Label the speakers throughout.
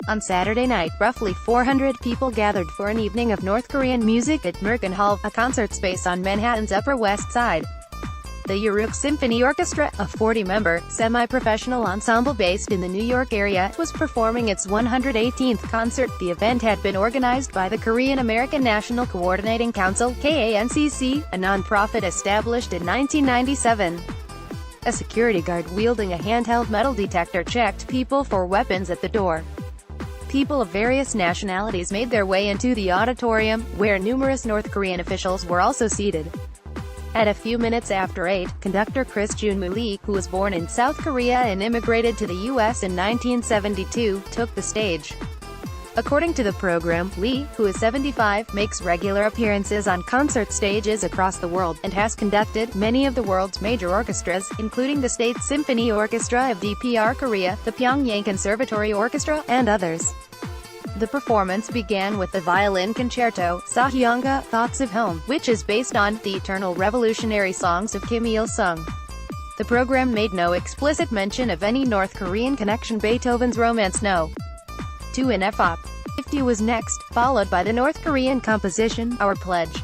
Speaker 1: On Saturday night, roughly 400 people gathered for an evening of North Korean music at Merkin Hall, a concert space on Manhattan's Upper West Side. The Ureuk Symphony Orchestra, a 40-member, semi-professional ensemble based in the New York area, was performing its 118th concert. The event had been organized by the Korean-American National Coordinating Council, KANCC, a non-profit established in 1997. A security guard wielding a handheld metal detector checked people for weapons at the door. People of various nationalities made their way into the auditorium, where numerous North Korean officials were also seated. At a few minutes after 8, conductor Chris Jun-moo Lee, who was born in South Korea and immigrated to the U.S. in 1972, took the stage. According to the program, Lee, who is 75, makes regular appearances on concert stages across the world, and has conducted many of the world's major orchestras, including the State Symphony Orchestra of DPR Korea, the Pyongyang Conservatory Orchestra, and others. The performance began with the violin concerto, Sahyanga, Thoughts of Home, which is based on the eternal revolutionary songs of Kim Il-sung. The program made no explicit mention of any North Korean connection. Beethoven's Romance No. 2 in F-op. 50 was next, followed by the North Korean composition, Our Pledge.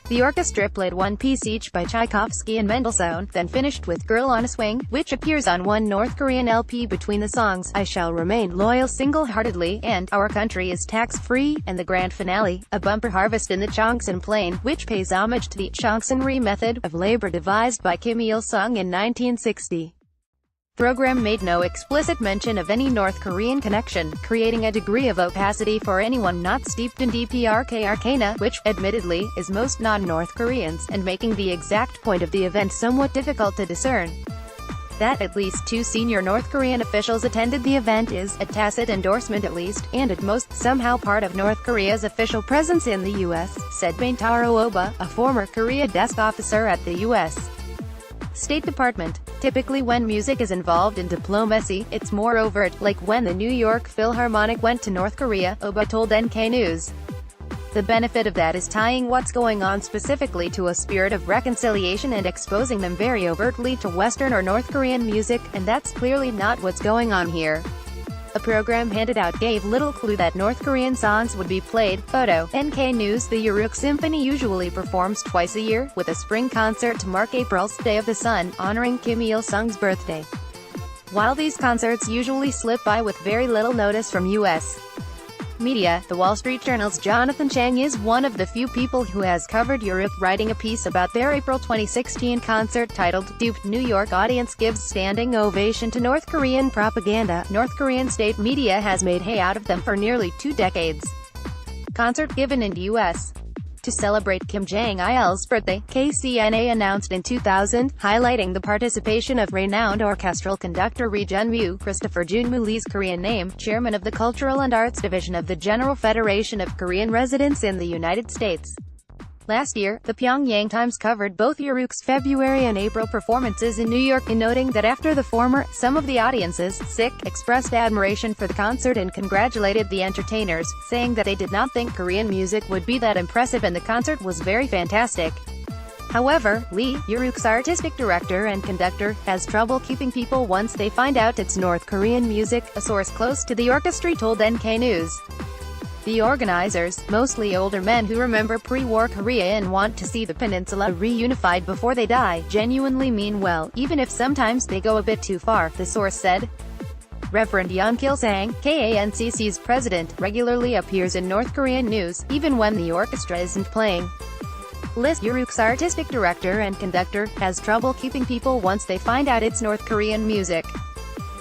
Speaker 1: The orchestra played one piece each by Tchaikovsky and Mendelssohn, then finished with Girl on a Swing, which appears on one North Korean LP between the songs, I Shall Remain Loyal Single-Heartedly, and Our Country is Tax-Free, and the grand finale, A Bumper Harvest in the Chongsan Plain, which pays homage to the Chongsanri method of labor devised by Kim Il-sung in 1960. Program made no explicit mention of any North Korean connection, creating a degree of opacity for anyone not steeped in DPRK arcana, which, admittedly, is most non-North Koreans, and making the exact point of the event somewhat difficult to discern. That at least 2 senior North Korean officials attended the event is, at tacit endorsement at least, and at most, somehow part of North Korea's official presence in the U.S., said Baintaro Oba, a former Korea desk officer at the U.S. State Department. Typically when music is involved in diplomacy, it's more overt, like when the New York Philharmonic went to North Korea, Oba told NK News. The benefit of that is tying what's going on specifically to a spirit of reconciliation and exposing them very overtly to Western or North Korean music, and that's clearly not what's going on here. A program handed out gave little clue that North Korean songs would be played. Photo, NK News. The Ureuk Symphony usually performs twice a year, with a spring concert to mark April's Day of the Sun, honoring Kim Il-sung's birthday. While these concerts usually slip by with very little notice from U.S. media, The Wall Street Journal's Jonathan Chang is one of the few people who has covered Ureuk, writing a piece about their April 2016 concert titled, Duped. New York audience gives standing ovation to North Korean propaganda. North Korean state media has made hay out of them for nearly 2 decades. Concert given in the U.S. to celebrate Kim Jong-il's birthday, KCNA announced in 2000, highlighting the participation of renowned orchestral conductor Ri Jun-moo, Christopher Jun-moo Lee's Korean name, chairman of the Cultural and Arts Division of the General Federation of Korean Residents in the United States. Last year, the Pyongyang Times covered both Ureuk's February and April performances in New York, in noting that after the former, some of the audiences, expressed admiration for the concert and congratulated the entertainers, saying that they did not think Korean music would be that impressive and the concert was very fantastic. However, Lee, Ureuk's artistic director and conductor, has trouble keeping people once they find out it's North Korean music, a source close to the orchestra told NK News. The organizers, mostly older men who remember pre-war Korea and want to see the peninsula reunified before they die, genuinely mean well, even if sometimes they go a bit too far, the source said. Reverend Yun Kil-sang, KANCC's president, regularly appears in North Korean news, even when the orchestra isn't playing. Liz, Ureuk's artistic director and conductor, has trouble keeping people once they find out it's North Korean music.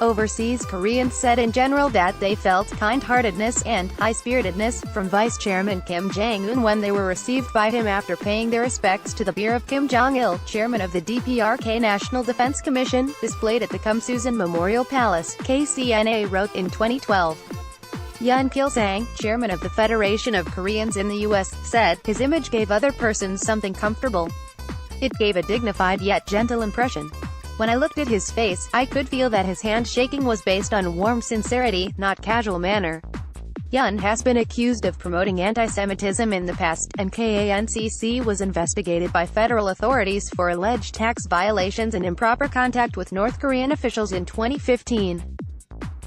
Speaker 1: Overseas Koreans said in general that they felt kind-heartedness and high-spiritedness from Vice Chairman Kim Jong-un when they were received by him after paying their respects to the bier of Kim Jong-il, chairman of the DPRK National Defense Commission, displayed at the Kumsusan Memorial Palace, KCNA wrote in 2012. Yun Kil-sang, chairman of the Federation of Koreans in the U.S., said, his image gave other persons something comfortable. It gave a dignified yet gentle impression. When I looked at his face, I could feel that his handshaking was based on warm sincerity, not casual manner. Yun has been accused of promoting anti-Semitism in the past, and KANCC was investigated by federal authorities for alleged tax violations and improper contact with North Korean officials in 2015.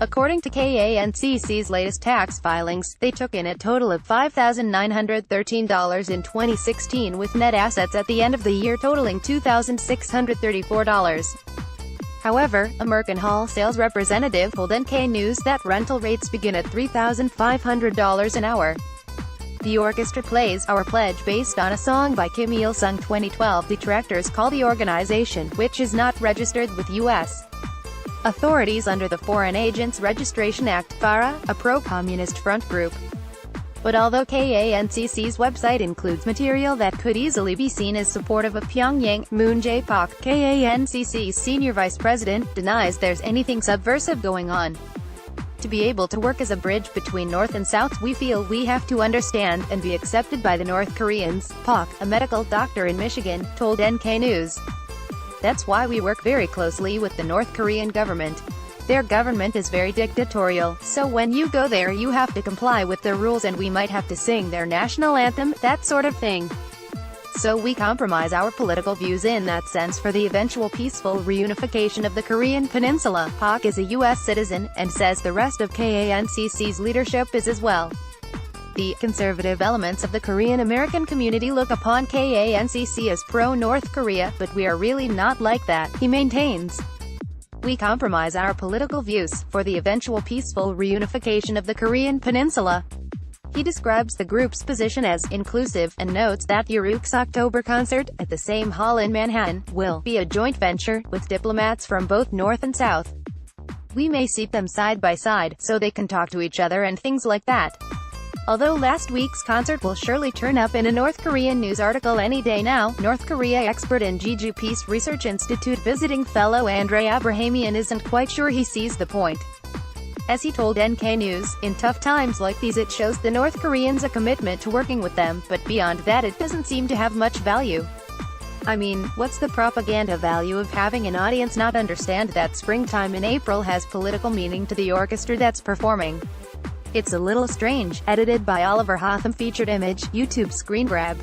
Speaker 1: According to KANCC's latest tax filings, they took in a total of $5,913 in 2016, with net assets at the end of the year totaling $2,634. However, a Merkin Hall sales representative told NK News that rental rates begin at $3,500 an hour. The orchestra plays Our Pledge based on a song by Kim Il-sung. 2012 detractors call the organization, which is not registered with U.S. authorities under the Foreign Agents Registration Act, FARA, a pro-communist front group. But although KANCC's website includes material that could easily be seen as supportive of Pyongyang, Moon Jae-pak, KANCC's senior vice president, denies there's anything subversive going on. To be able to work as a bridge between North and South, we feel we have to understand and be accepted by the North Koreans, Pak, a medical doctor in Michigan, told NK News. That's why we work very closely with the North Korean government. Their government is very dictatorial, so when you go there you have to comply with their rules and we might have to sing their national anthem, that sort of thing. So we compromise our political views in that sense for the eventual peaceful reunification of the Korean peninsula. Pak is a U.S. citizen, and says the rest of KANCC's leadership is as well. The conservative elements of the Korean American community look upon KANCC as pro-North Korea, but we are really not like that, he maintains. We compromise our political views for the eventual peaceful reunification of the Korean peninsula. He describes the group's position as inclusive, and notes that Ureuk's October concert, at the same hall in Manhattan, will be a joint venture, with diplomats from both North and South. We may seat them side by side, so they can talk to each other and things like that. Although last week's concert will surely turn up in a North Korean news article any day now, North Korea expert and Jeju Peace Research Institute visiting fellow Andrei Abrahamian isn't quite sure he sees the point. As he told NK News, in tough times like these it shows the North Koreans a commitment to working with them, but beyond that it doesn't seem to have much value. I mean, what's the propaganda value of having an audience not understand that springtime in April has political meaning to the orchestra that's performing? It's a little strange. Edited by Oliver Hotham. Featured image, YouTube screen grab.